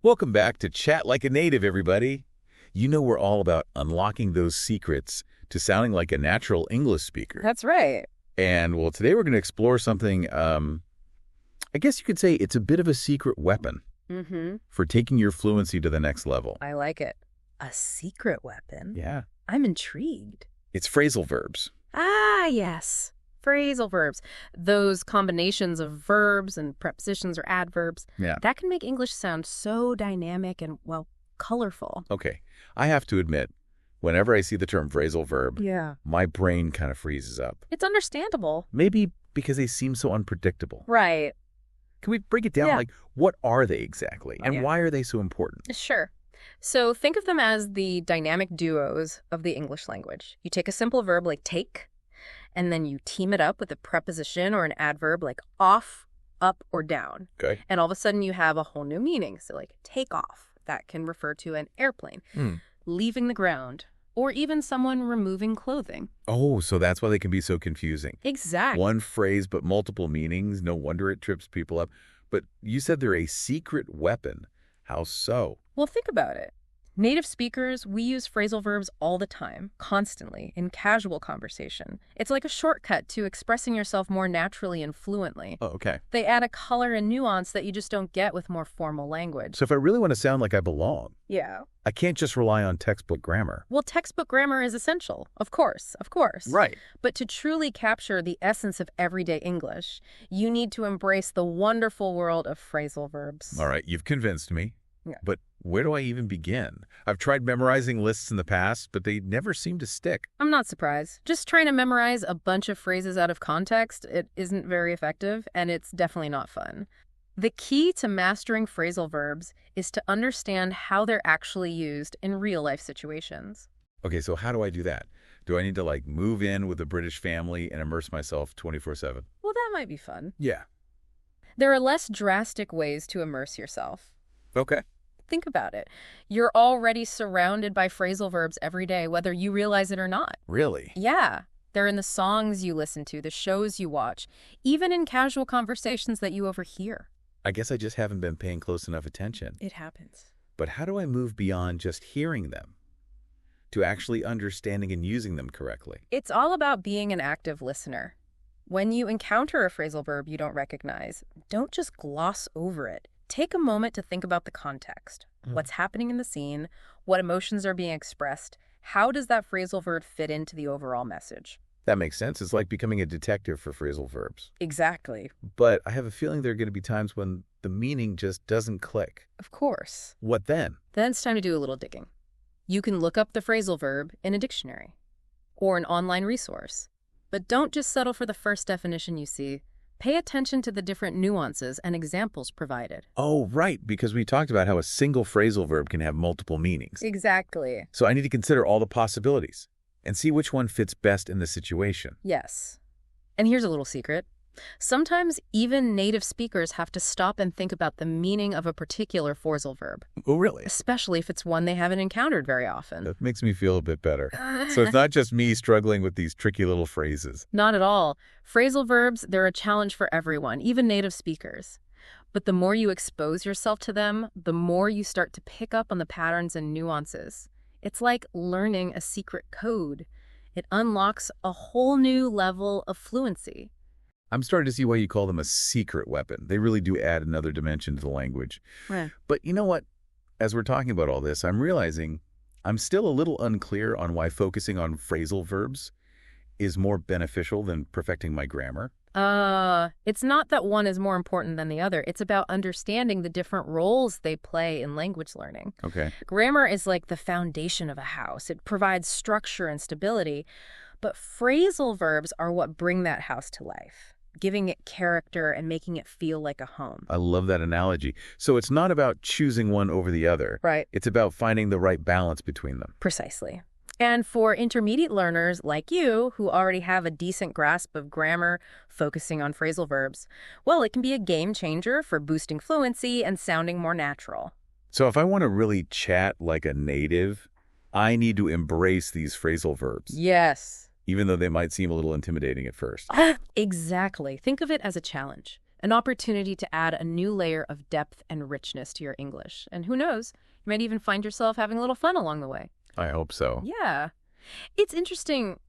Welcome back to Chat Like a Native, everybody. You know we're all about unlocking those secrets to sounding like a natural English speaker. That's right. And, well, today we're going to explore something, I guess you could say it's a bit of a secret weapon for taking your fluency to the next level. I like it. A secret weapon? Yeah. I'm intrigued. It's phrasal verbs. Ah, yes. Phrasal verbs. Those combinations of verbs and prepositions or adverbs. Yeah. That can make English sound so dynamic and, well, colorful. Okay. I have to admit, whenever I see the term phrasal verb, my brain kind of freezes up. It's understandable. Maybe because they seem so unpredictable. Right. Can we break it down? Like, what are they exactly? And Yeah. why are they so important? Sure. So think of them as the dynamic duos of the English language. You take a simple verb like take, and then you team it up with a preposition or an adverb like off, up, or down. Okay. And all of a sudden you have a whole new meaning. So like take off, that can refer to an airplane, leaving the ground, or even someone removing clothing. Oh, so that's why they can be so confusing. Exactly. One phrase, but multiple meanings. No wonder it trips people up. But you said they're a secret weapon. How so? Well, think about it. Native speakers, we use phrasal verbs all the time, constantly, in casual conversation. It's like a shortcut to expressing yourself more naturally and fluently. Oh, okay. They add a color and nuance that you just don't get with more formal language. So if I really want to sound like I belong, Yeah. I can't just rely on textbook grammar. Well, textbook grammar is essential, of course. Right. But to truly capture the essence of everyday English, you need to embrace the wonderful world of phrasal verbs. All right, you've convinced me. Yeah. But where do I even begin? I've tried memorizing lists in the past, but they never seem to stick. I'm not surprised. Just trying to memorize a bunch of phrases out of context, it isn't very effective, and it's definitely not fun. The key to mastering phrasal verbs is to understand how they're actually used in real-life situations. Okay, so how do I do that? Do I need to, like, move in with a British family and immerse myself 24/7? Well, that might be fun. Yeah. There are less drastic ways to immerse yourself. Okay. Think about it. You're already surrounded by phrasal verbs every day, whether you realize it or not. Really? Yeah. They're in the songs you listen to, the shows you watch, even in casual conversations that you overhear. I guess I just haven't been paying close enough attention. It happens. But how do I move beyond just hearing them to actually understanding and using them correctly? It's all about being an active listener. When you encounter a phrasal verb you don't recognize, don't just gloss over it. Take a moment to think about the context. What's happening in the scene? What emotions are being expressed? How does that phrasal verb fit into the overall message? That makes sense. It's like becoming a detective for phrasal verbs. Exactly. But I have a feeling there are going to be times when the meaning just doesn't click. Of course. What then? Then it's time to do a little digging. You can look up the phrasal verb in a dictionary or an online resource. But don't just settle for the first definition you see. Pay attention to the different nuances and examples provided. Oh, right, because we talked about how a single phrasal verb can have multiple meanings. Exactly. So I need to consider all the possibilities and see which one fits best in the situation. Yes. And here's a little secret. Sometimes even native speakers have to stop and think about the meaning of a particular phrasal verb, Oh, really? especially if it's one they haven't encountered very often. That makes me feel a bit better. So it's not just me struggling with these tricky little phrases. Not at all. Phrasal verbs, they're a challenge for everyone, even native speakers. But the more you expose yourself to them, the more you start to pick up on the patterns and nuances. It's like learning a secret code. It unlocks a whole new level of fluency. I'm starting to see why you call them a secret weapon. They really do add another dimension to the language. Yeah. But you know what? As we're talking about all this, I'm realizing I'm still a little unclear on why focusing on phrasal verbs is more beneficial than perfecting my grammar. It's not that one is more important than the other. It's about understanding the different roles they play in language learning. Okay. Grammar is like the foundation of a house. It provides structure and stability. But phrasal verbs are what bring that house to life, giving it character and making it feel like a home. I love that analogy. So it's not about choosing one over the other. Right. It's about finding the right balance between them. Precisely. And for intermediate learners like you, who already have a decent grasp of grammar focusing on phrasal verbs, well, it can be a game changer for boosting fluency and sounding more natural. So if I want to really chat like a native, I need to embrace these phrasal verbs, Yes. even though they might seem a little intimidating at first. Exactly. Think of it as a challenge. An opportunity to add a new layer of depth and richness to your English. And who knows, you might even find yourself having a little fun along the way. I hope so. Yeah. It's interesting,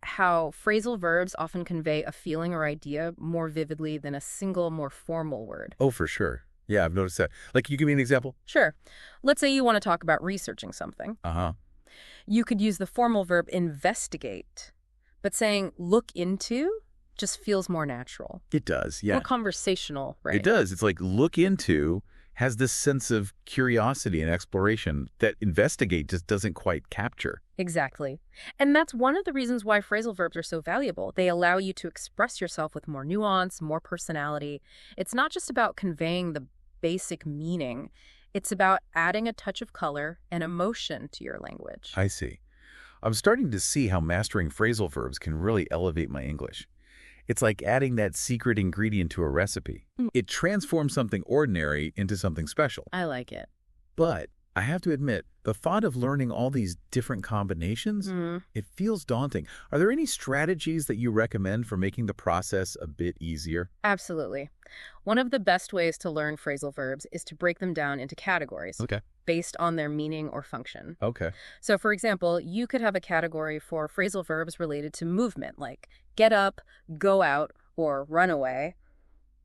how phrasal verbs often convey a feeling or idea more vividly than a single, more formal word. Oh, for sure. Yeah, I've noticed that. Like, you give me an example? Sure. Let's say you want to talk about researching something. Uh-huh. You could use the formal verb investigate, but saying look into just feels more natural. It does, yeah. More conversational, right? It does. It's like look into has this sense of curiosity and exploration that investigate just doesn't quite capture. Exactly. And that's one of the reasons why phrasal verbs are so valuable. They allow you to express yourself with more nuance, more personality. It's not just about conveying the basic meaning. It's about adding a touch of color and emotion to your language. I see. I'm starting to see how mastering phrasal verbs can really elevate my English. It's like adding that secret ingredient to a recipe. It transforms something ordinary into something special. I like it. But I have to admit, the thought of learning all these different combinations, it feels daunting. Are there any strategies that you recommend for making the process a bit easier? Absolutely. One of the best ways to learn phrasal verbs is to break them down into categories based on their meaning or function. Okay. So, for example, you could have a category for phrasal verbs related to movement, like get up, go out, or run away.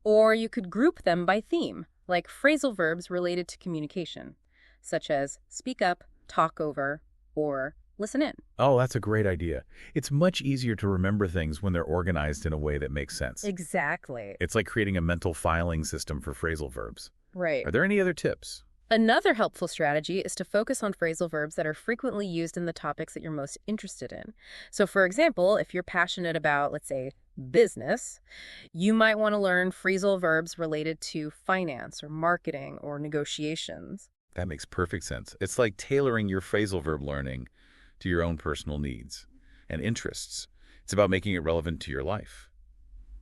Or you could group them by theme, like phrasal verbs related to communication, such as speak up, talk over, or listen in. Oh, that's a great idea. It's much easier to remember things when they're organized in a way that makes sense. Exactly. It's like creating a mental filing system for phrasal verbs. Right. Are there any other tips? Another helpful strategy is to focus on phrasal verbs that are frequently used in the topics that you're most interested in. So, for example, if you're passionate about, let's say, business, you might want to learn phrasal verbs related to finance or marketing or negotiations. That makes perfect sense. It's like tailoring your phrasal verb learning to your own personal needs and interests. It's about making it relevant to your life.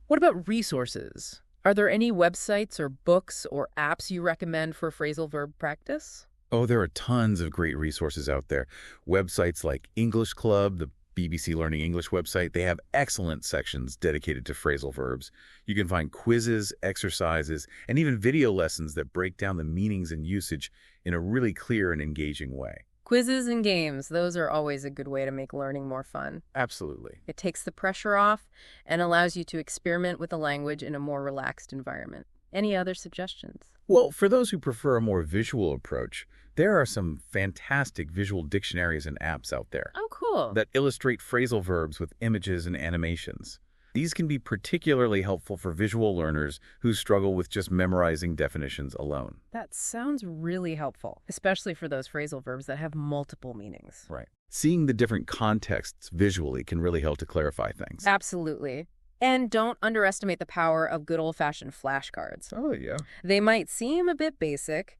What about resources? Are there any websites or books or apps you recommend for phrasal verb practice? Oh, there are tons of great resources out there. Websites like English Club, the BBC Learning English website, they have excellent sections dedicated to phrasal verbs. You can find quizzes, exercises, and even video lessons that break down the meanings and usage in a really clear and engaging way. Quizzes and games, those are always a good way to make learning more fun. Absolutely. It takes the pressure off and allows you to experiment with the language in a more relaxed environment. Any other suggestions? Well, for those who prefer a more visual approach, there are some fantastic visual dictionaries and apps out there Oh, cool. that illustrate phrasal verbs with images and animations. These can be particularly helpful for visual learners who struggle with just memorizing definitions alone. That sounds really helpful, especially for those phrasal verbs that have multiple meanings. Right. Seeing the different contexts visually can really help to clarify things. Absolutely. And don't underestimate the power of good old-fashioned flashcards. Oh, yeah. They might seem a bit basic,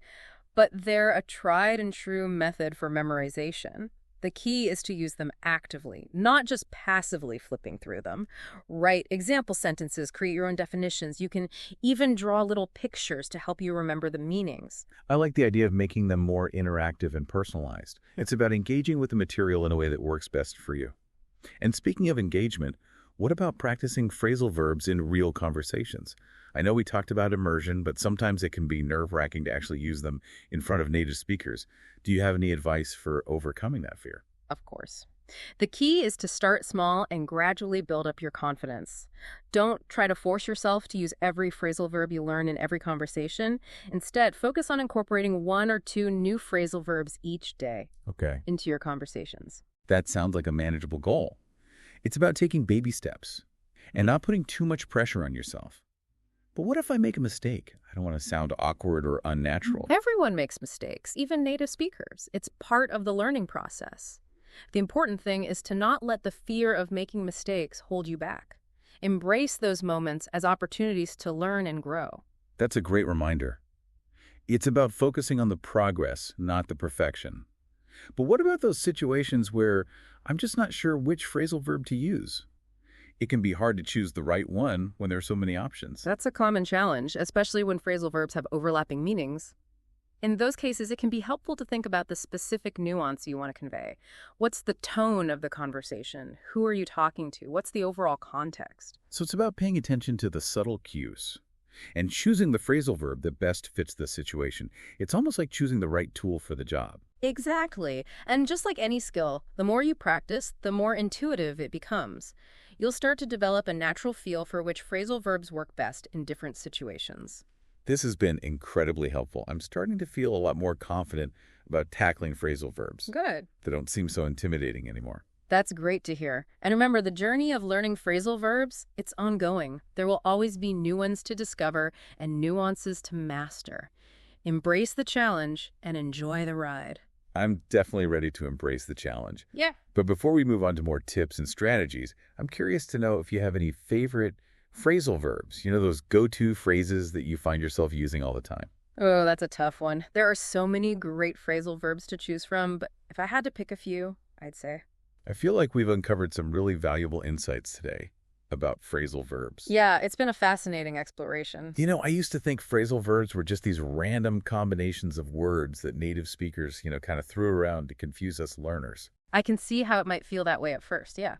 but they're a tried and true method for memorization. The key is to use them actively, not just passively flipping through them. Write example sentences, create your own definitions. You can even draw little pictures to help you remember the meanings. I like the idea of making them more interactive and personalized. It's about engaging with the material in a way that works best for you. And speaking of engagement, what about practicing phrasal verbs in real conversations? I know we talked about immersion, but sometimes it can be nerve-wracking to actually use them in front of native speakers. Do you have any advice for overcoming that fear? Of course. The key is to start small and gradually build up your confidence. Don't try to force yourself to use every phrasal verb you learn in every conversation. Instead, focus on incorporating 1 or 2 new phrasal verbs each day into your conversations. That sounds like a manageable goal. It's about taking baby steps and not putting too much pressure on yourself. But what if I make a mistake? I don't want to sound awkward or unnatural. Everyone makes mistakes, even native speakers. It's part of the learning process. The important thing is to not let the fear of making mistakes hold you back. Embrace those moments as opportunities to learn and grow. That's a great reminder. It's about focusing on the progress, not the perfection. But what about those situations where I'm just not sure which phrasal verb to use? It can be hard to choose the right one when there are so many options. That's a common challenge, especially when phrasal verbs have overlapping meanings. In those cases, it can be helpful to think about the specific nuance you want to convey. What's the tone of the conversation? Who are you talking to? What's the overall context? So it's about paying attention to the subtle cues and choosing the phrasal verb that best fits the situation. It's almost like choosing the right tool for the job. Exactly. And just like any skill, the more you practice, the more intuitive it becomes. You'll start to develop a natural feel for which phrasal verbs work best in different situations. This has been incredibly helpful. I'm starting to feel a lot more confident about tackling phrasal verbs. Good. They don't seem so intimidating anymore. That's great to hear. And remember, the journey of learning phrasal verbs, it's ongoing. There will always be new ones to discover and nuances to master. Embrace the challenge and enjoy the ride. I'm definitely ready to embrace the challenge. Yeah. But before we move on to more tips and strategies, I'm curious to know if you have any favorite phrasal verbs, those go-to phrases that you find yourself using all the time. Oh, that's a tough one. There are so many great phrasal verbs to choose from, but if I had to pick a few, I'd say. I feel like we've uncovered some really valuable insights today about phrasal verbs. Yeah, it's been a fascinating exploration. I used to think phrasal verbs were just these random combinations of words that native speakers, kind of threw around to confuse us learners. I can see how it might feel that way at first, yeah.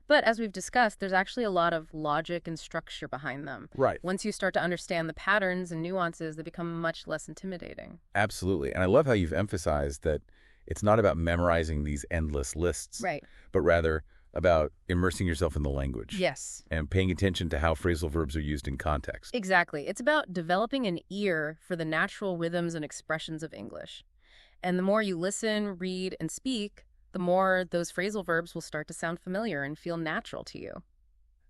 But as we've discussed, there's actually a lot of logic and structure behind them. Right. Once you start to understand the patterns and nuances, they become much less intimidating. Absolutely. And I love how you've emphasized that it's not about memorizing these endless lists, Right. but rather about immersing yourself in the language. Yes. And paying attention to how phrasal verbs are used in context. Exactly. It's about developing an ear for the natural rhythms and expressions of English. And the more you listen, read, and speak, the more those phrasal verbs will start to sound familiar and feel natural to you.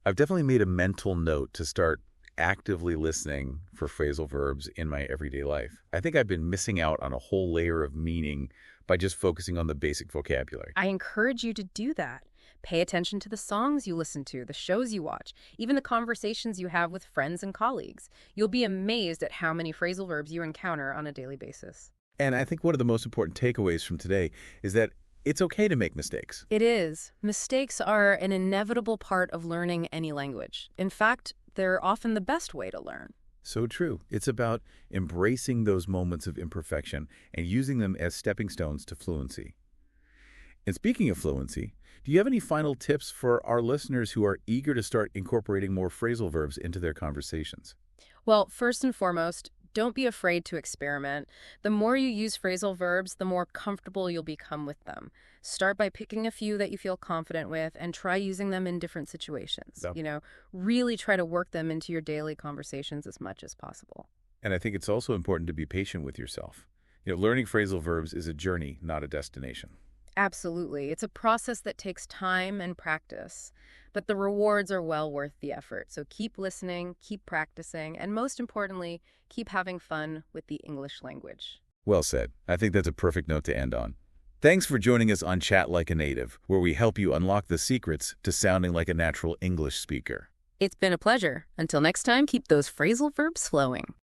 I've definitely made a mental note to start actively listening for phrasal verbs in my everyday life. I think I've been missing out on a whole layer of meaning by just focusing on the basic vocabulary. I encourage you to do that. Pay attention to the songs you listen to, the shows you watch, even the conversations you have with friends and colleagues. You'll be amazed at how many phrasal verbs you encounter on a daily basis. And I think one of the most important takeaways from today is that it's okay to make mistakes. It is. Mistakes are an inevitable part of learning any language. In fact, they're often the best way to learn. So true. It's about embracing those moments of imperfection and using them as stepping stones to fluency. And speaking of fluency, do you have any final tips for our listeners who are eager to start incorporating more phrasal verbs into their conversations? Well, first and foremost, don't be afraid to experiment. The more you use phrasal verbs, the more comfortable you'll become with them. Start by picking a few that you feel confident with and try using them in different situations. Yep. Really try to work them into your daily conversations as much as possible. And I think it's also important to be patient with yourself. Learning phrasal verbs is a journey, not a destination. Absolutely. It's a process that takes time and practice, but the rewards are well worth the effort. So keep listening, keep practicing, and most importantly, keep having fun with the English language. Well said. I think that's a perfect note to end on. Thanks for joining us on Chat Like a Native, where we help you unlock the secrets to sounding like a natural English speaker. It's been a pleasure. Until next time, keep those phrasal verbs flowing.